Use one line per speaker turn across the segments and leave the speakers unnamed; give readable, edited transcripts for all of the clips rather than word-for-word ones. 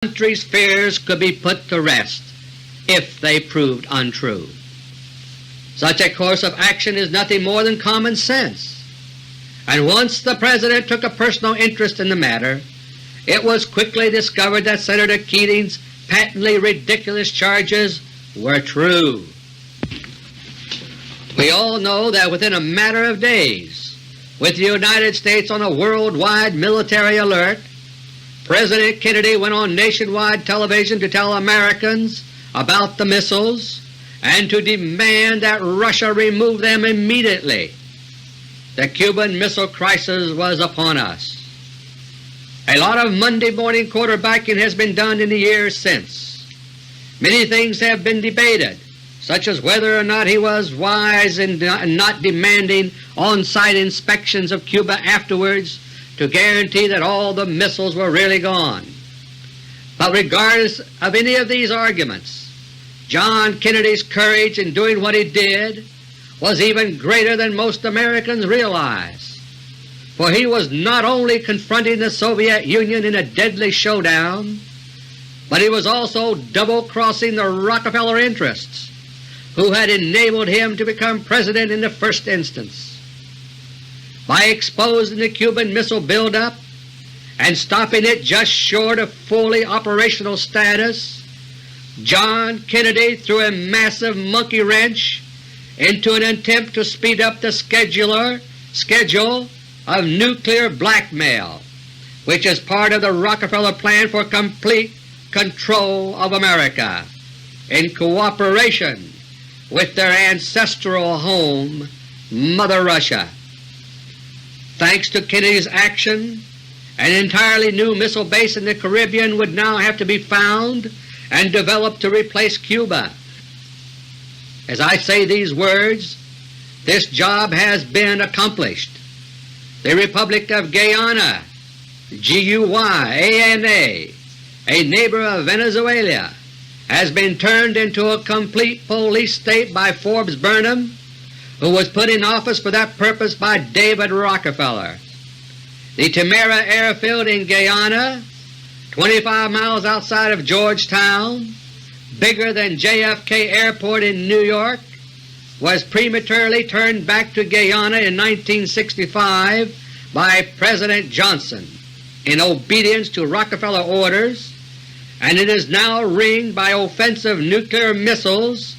country's fears could be put to rest if they proved untrue. Such a course of action is nothing more than common sense, and once the President took a personal interest in the matter, it was quickly discovered that Senator Keating's patently ridiculous charges were true. We all know that within a matter of days, with the United States on a worldwide military alert, President Kennedy went on nationwide television to tell Americans about the missiles and to demand that Russia remove them immediately. The Cuban Missile Crisis was upon us. A lot of Monday morning quarterbacking has been done in the years since. Many things have been debated, such as whether or not he was wise in not demanding on-site inspections of Cuba afterwards to guarantee that all the missiles were really gone. But regardless of any of these arguments, John Kennedy's courage in doing what he did was even greater than most Americans realize, for he was not only confronting the Soviet Union in a deadly showdown, but he was also double-crossing the Rockefeller interests, who had enabled him to become President in the first instance. By exposing the Cuban Missile buildup and stopping it just short of fully operational status, John Kennedy threw a massive monkey wrench into an attempt to speed up the schedule of nuclear blackmail, which is part of the Rockefeller plan for complete control of America, in cooperation with their ancestral home, Mother Russia. Thanks to Kennedy's action, an entirely new missile base in the Caribbean would now have to be found and developed to replace Cuba. As I say these words, this job has been accomplished. The Republic of Guyana, Guyana, a neighbor of Venezuela, has been turned into a complete police state by Forbes Burnham, who was put in office for that purpose by David Rockefeller. The Temera airfield in Guyana, 25 miles outside of Georgetown, bigger than JFK Airport in New York, was prematurely turned back to Guyana in 1965 by President Johnson in obedience to Rockefeller orders, and it is now ringed by offensive nuclear missiles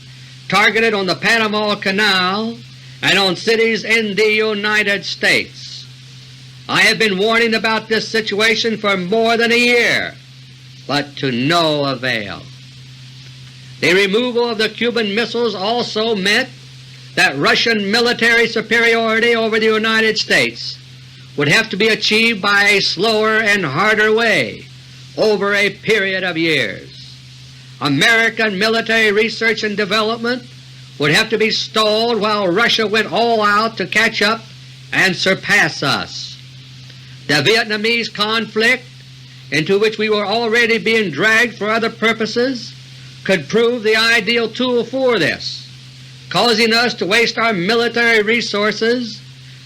targeted on the Panama Canal and on cities in the United States. I have been warning about this situation for more than a year, but to no avail. The removal of the Cuban missiles also meant that Russian military superiority over the United States would have to be achieved by a slower and harder way over a period of years. American military research and development would have to be stalled while Russia went all out to catch up and surpass us. The Vietnamese conflict, into which we were already being dragged for other purposes, could prove the ideal tool for this, causing us to waste our military resources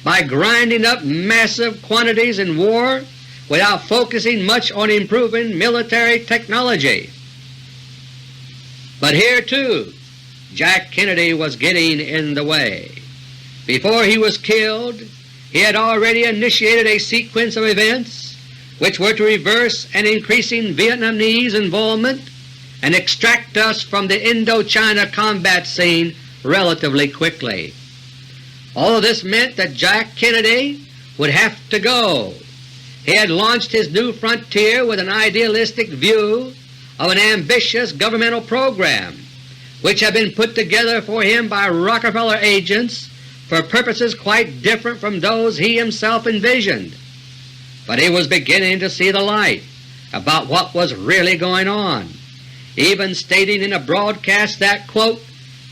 by grinding up massive quantities in war without focusing much on improving military technology. But here too Jack Kennedy was getting in the way. Before he was killed, he had already initiated a sequence of events which were to reverse an increasing Vietnamese involvement and extract us from the Indochina combat scene relatively quickly. All of this meant that Jack Kennedy would have to go. He had launched his new frontier with an idealistic view of an ambitious governmental program which had been put together for him by Rockefeller agents for purposes quite different from those he himself envisioned. But he was beginning to see the light about what was really going on, even stating in a broadcast that, quote,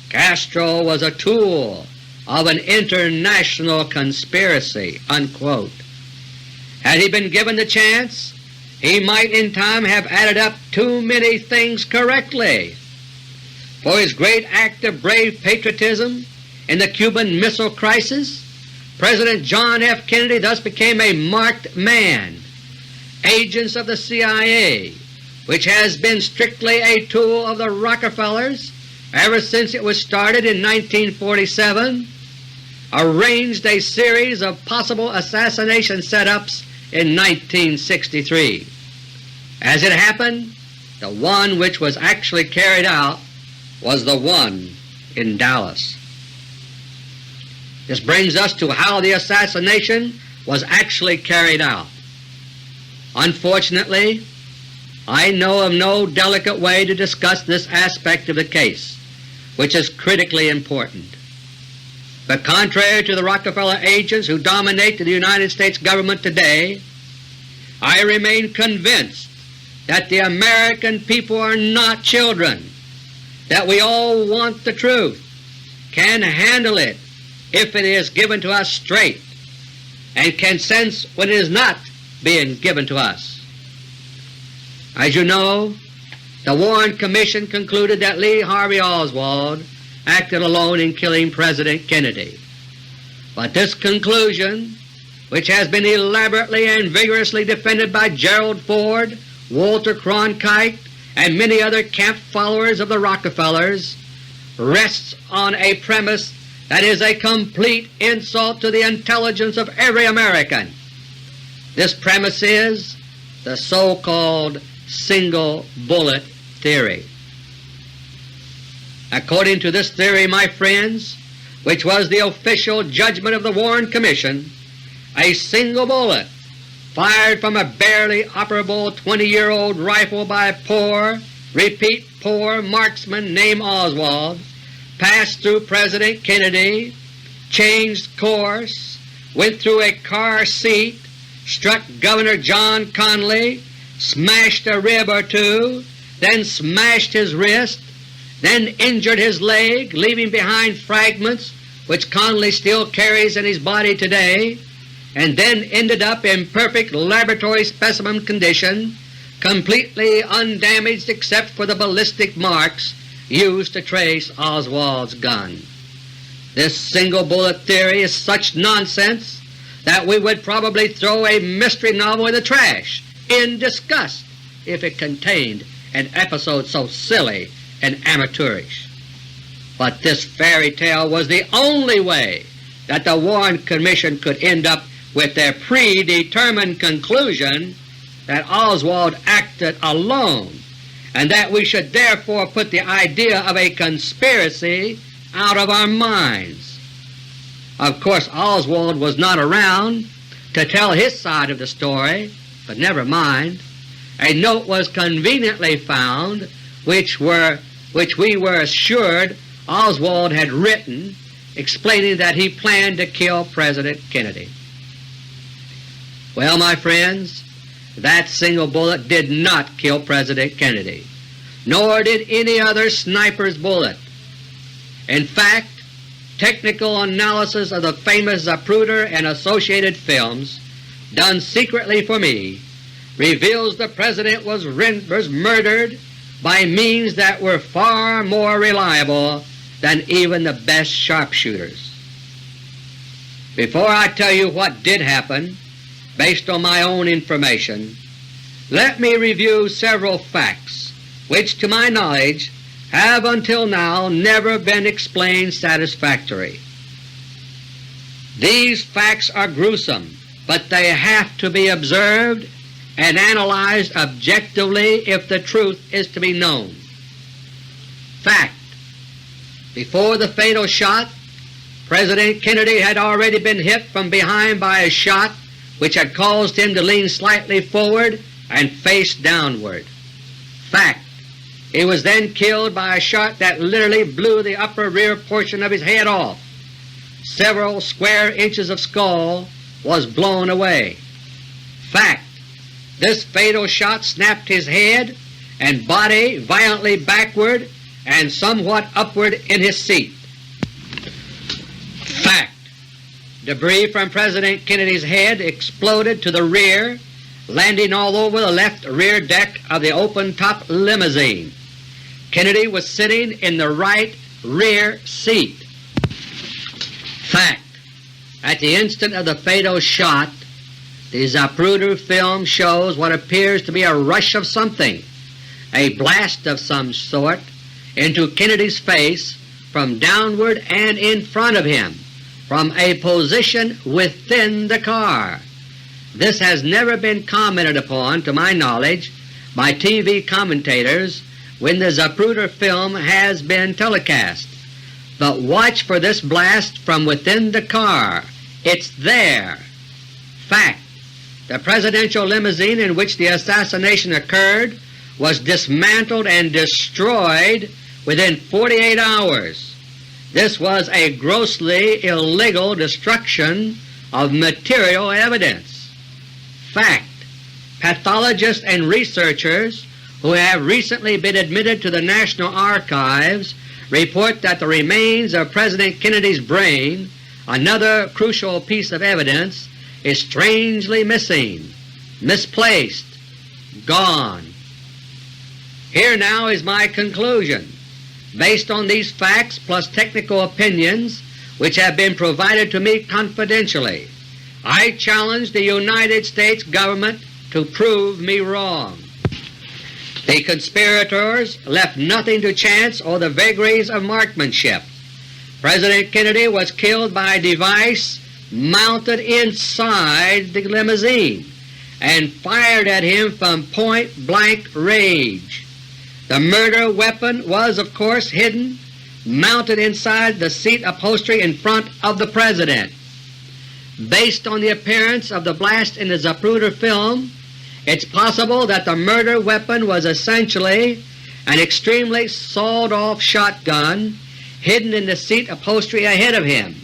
Castro was a tool of an international conspiracy, unquote. Had he been given the chance, he might in time have added up too many things correctly. For his great act of brave patriotism in the Cuban Missile Crisis, President John F. Kennedy thus became a marked man. Agents of the CIA which has been strictly a tool of the Rockefellers ever since it was started in 1947, arranged a series of possible assassination setups in 1963. As it happened, the one which was actually carried out was the one in Dallas. This brings us to how the assassination was actually carried out. Unfortunately, I know of no delicate way to discuss this aspect of the case, which is critically important. But contrary to the Rockefeller agents who dominate the United States government today, I remain convinced that the American people are not children, that we all want the truth, can handle it if it is given to us straight, and can sense when it is not being given to us. As you know, the Warren Commission concluded that Lee Harvey Oswald acted alone in killing President Kennedy. But this conclusion, which has been elaborately and vigorously defended by Gerald Ford, Walter Cronkite, and many other camp followers of the Rockefellers, rests on a premise that is a complete insult to the intelligence of every American. This premise is the so-called single bullet theory. According to this theory, my friends, which was the official judgment of the Warren Commission, a single bullet fired from a barely operable 20-year-old rifle by a poor, repeat poor, marksman named Oswald passed through President Kennedy, changed course, went through a car seat, struck Governor John Connally, smashed a rib or two, then smashed his wrist, then injured his leg, leaving behind fragments which Connally still carries in his body today, and then ended up in perfect laboratory specimen condition, completely undamaged except for the ballistic marks used to trace Oswald's gun. This single bullet theory is such nonsense that we would probably throw a mystery novel in the trash in disgust if it contained an episode so silly and amateurish. But this fairy tale was the only way that the Warren Commission could end up with their predetermined conclusion that Oswald acted alone, and that we should therefore put the idea of a conspiracy out of our minds. Of course, Oswald was not around to tell his side of the story, but never mind. A note was conveniently found which we were assured Oswald had written, explaining that he planned to kill President Kennedy. Well, my friends, that single bullet did not kill President Kennedy, nor did any other sniper's bullet. In fact, technical analysis of the famous Zapruder and Associated films, done secretly for me, reveals the President was murdered by means that were far more reliable than even the best sharpshooters. Before I tell you what did happen, based on my own information, let me review several facts which, to my knowledge, have until now never been explained satisfactorily. These facts are gruesome, but they have to be observed and analyzed objectively if the truth is to be known. Fact: before the fatal shot, President Kennedy had already been hit from behind by a shot which had caused him to lean slightly forward and face downward. Fact: he was then killed by a shot that literally blew the upper rear portion of his head off. Several square inches of skull was blown away. Fact: this fatal shot snapped his head and body violently backward and somewhat upward in his seat. Fact: debris from President Kennedy's head exploded to the rear, landing all over the left rear deck of the open-top limousine. Kennedy was sitting in the right rear seat. Fact: at the instant of the fatal shot, the Zapruder film shows what appears to be a rush of something a blast of some sort, into Kennedy's face from downward and in front of him from a position within the car. This has never been commented upon, to my knowledge, by TV commentators when the Zapruder film has been telecast. But watch for this blast from within the car. It's there. Fact: the presidential limousine in which the assassination occurred was dismantled and destroyed within 48 hours. This was a grossly illegal destruction of material evidence. Fact: pathologists and researchers who have recently been admitted to the National Archives report that the remains of President Kennedy's brain, another crucial piece of evidence, is strangely missing, misplaced, gone. Here now is my conclusion. Based on these facts plus technical opinions which have been provided to me confidentially, I challenge the United States government to prove me wrong. The conspirators left nothing to chance or the vagaries of marksmanship. President Kennedy was killed by a device mounted inside the limousine and fired at him from point-blank range. The murder weapon was, of course, hidden, mounted inside the seat upholstery in front of the President. Based on the appearance of the blast in the Zapruder film, it's possible that the murder weapon was essentially an extremely sawed-off shotgun hidden in the seat upholstery ahead of him.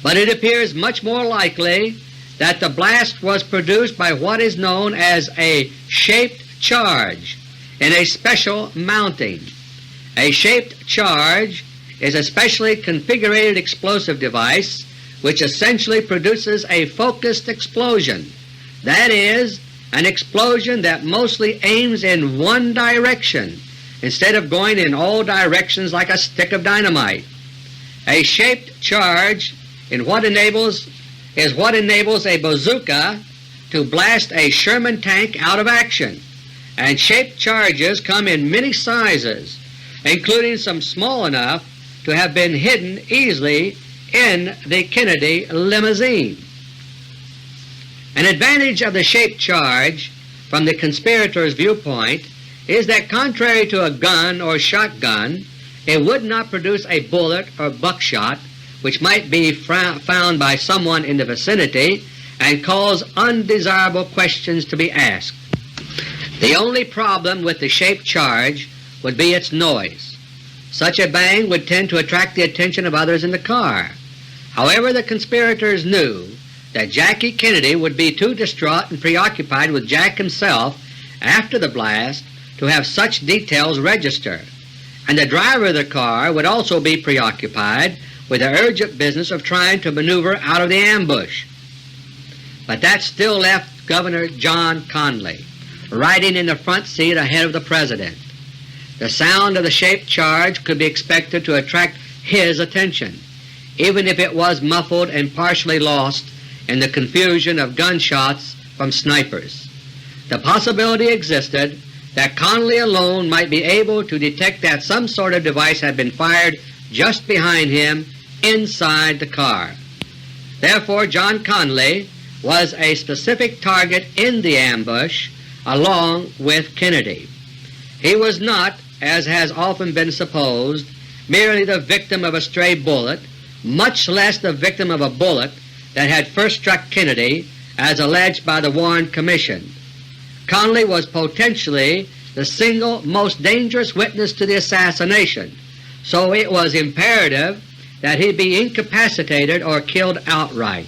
But it appears much more likely that the blast was produced by what is known as a shaped charge in a special mounting. A shaped charge is a specially configured explosive device which essentially produces a focused explosion, that is, an explosion that mostly aims in one direction instead of going in all directions like a stick of dynamite. A shaped charge is what enables a bazooka to blast a Sherman tank out of action, and shaped charges come in many sizes, including some small enough to have been hidden easily in the Kennedy limousine. An advantage of the shaped charge from the conspirators' viewpoint is that contrary to a gun or shotgun, it would not produce a bullet or buckshot which might be found by someone in the vicinity and cause undesirable questions to be asked. The only problem with the shaped charge would be its noise. Such a bang would tend to attract the attention of others in the car. However, the conspirators knew that Jackie Kennedy would be too distraught and preoccupied with Jack himself after the blast to have such details register, and the driver of the car would also be preoccupied with the urgent business of trying to maneuver out of the ambush. But that still left Governor John Connally riding in the front seat ahead of the President. The sound of the shaped charge could be expected to attract his attention, even if it was muffled and partially lost in the confusion of gunshots from snipers. The possibility existed that Connally alone might be able to detect that some sort of device had been fired just behind him inside the car. Therefore, John Connally was a specific target in the ambush along with Kennedy. He was not, as has often been supposed, merely the victim of a stray bullet, much less the victim of a bullet that had first struck Kennedy as alleged by the Warren Commission. Connally was potentially the single most dangerous witness to the assassination, so it was imperative that he be incapacitated or killed outright.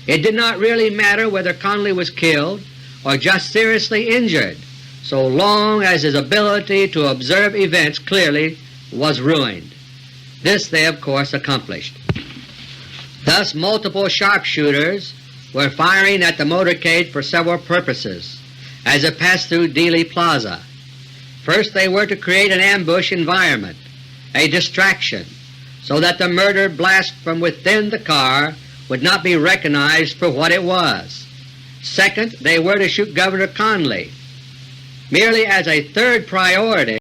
It did not really matter whether Connally was killed or just seriously injured, so long as his ability to observe events clearly was ruined. This they of course accomplished. Thus multiple sharpshooters were firing at the motorcade for several purposes as it passed through Dealey Plaza. First, they were to create an ambush environment, a distraction, so that the murder blast from within the car would not be recognized for what it was. Second, they were to shoot Governor Connally. merely as a third priority